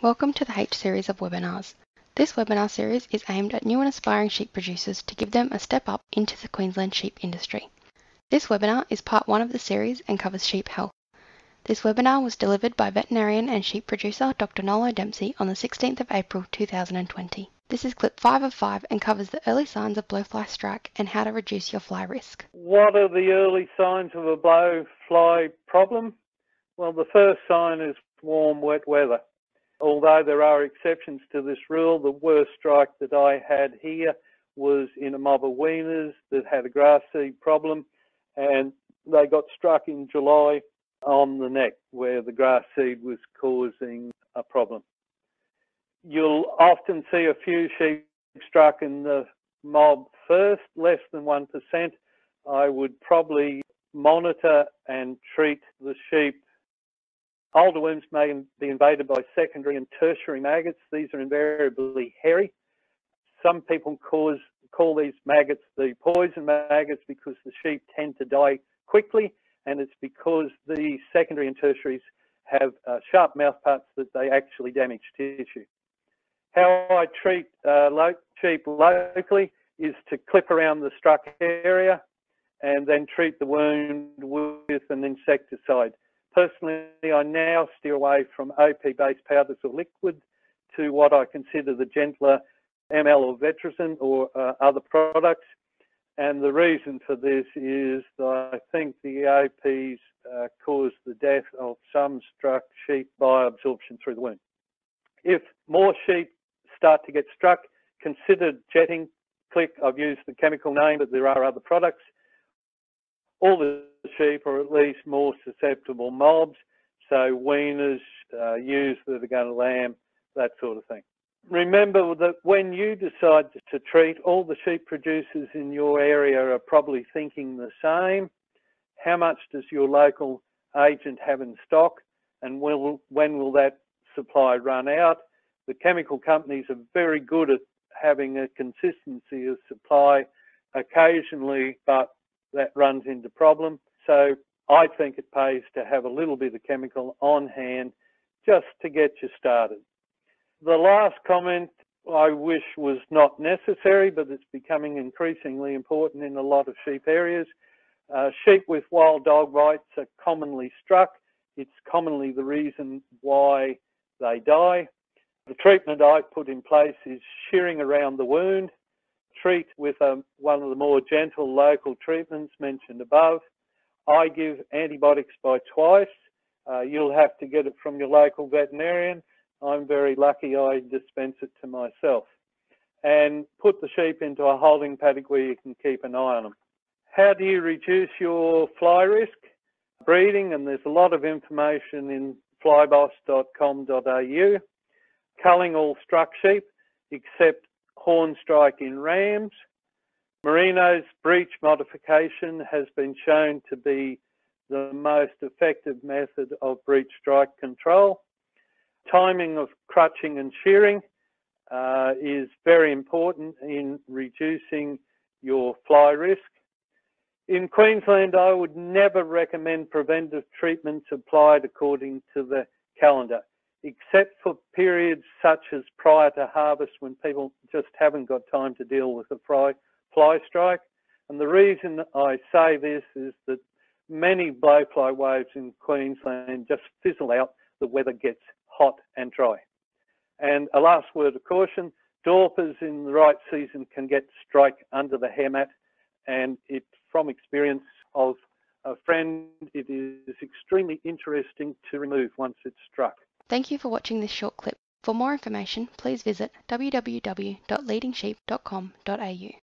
Welcome to the H series of webinars. This webinar series is aimed at new and aspiring sheep producers to give them a step up into the Queensland sheep industry. This webinar is part 1 of the series and covers sheep health. This webinar was delivered by veterinarian and sheep producer Dr. Nolo Dempsey on the 16th of April 2020. This is clip 5 of 5 and covers the early signs of blowfly strike and how to reduce your fly risk. What are the early signs of a blowfly problem? Well, the first sign is warm, wet weather. Although there are exceptions to this rule, the worst strike that I had here was in a mob of weaners that had a grass seed problem, and they got struck in July on the neck where the grass seed was causing a problem. You'll often see a few sheep struck in the mob first, less than 1%. I would probably monitor and treat the sheep. Older worms may be invaded by secondary and tertiary maggots. These are invariably hairy. Some people call these maggots the poison maggots because the sheep tend to die quickly, and it's because the secondary and tertiaries have sharp mouthparts that they actually damage tissue. How I treat sheep locally is to clip around the struck area and then treat the wound with an insecticide. Personally, I now steer away from OP-based powders or liquid to what I consider the gentler ML or Vetricin or other products. And the reason for this is that I think the OPs cause the death of some struck sheep by absorption through the wound. If more sheep start to get struck, consider jetting. Click, I've used the chemical name, but there are other products. All the sheep are at least more susceptible mobs, so weaners, ewes that are going to lamb, that sort of thing. Remember that when you decide to treat, all the sheep producers in your area are probably thinking the same. How much does your local agent have in stock, and when will that supply run out? The chemical companies are very good at having a consistency of supply occasionally, but that runs into problem. So I think it pays to have a little bit of chemical on hand just to get you started. The last comment I wish was not necessary, but it's becoming increasingly important in a lot of sheep areas. Sheep with wild dog bites are commonly struck. It's commonly the reason why they die. The treatment I put in place is shearing around the wound. Treat with one of the more gentle local treatments mentioned above. I give antibiotics by twice. You'll have to get it from your local veterinarian. I'm very lucky I dispense it to myself. And put the sheep into a holding paddock where you can keep an eye on them. How do you reduce your fly risk? Breeding, and there's a lot of information in flyboss.com.au. Culling all struck sheep except horn strike in rams. Merino's breech modification has been shown to be the most effective method of breech strike control. Timing of crutching and shearing is very important in reducing your fly risk. In Queensland, I would never recommend preventive treatments applied according to the calendar, except for periods such as prior to harvest when people just haven't got time to deal with a fly strike. And the reason I say this is that many blowfly waves in Queensland just fizzle out. The weather gets hot and dry. And a last word of caution, dorpers in the right season can get strike under the hair mat, and it, from experience of a friend, it is extremely interesting to remove once it's struck. Thank you for watching this short clip. For more information, please visit www.leadingsheep.com.au.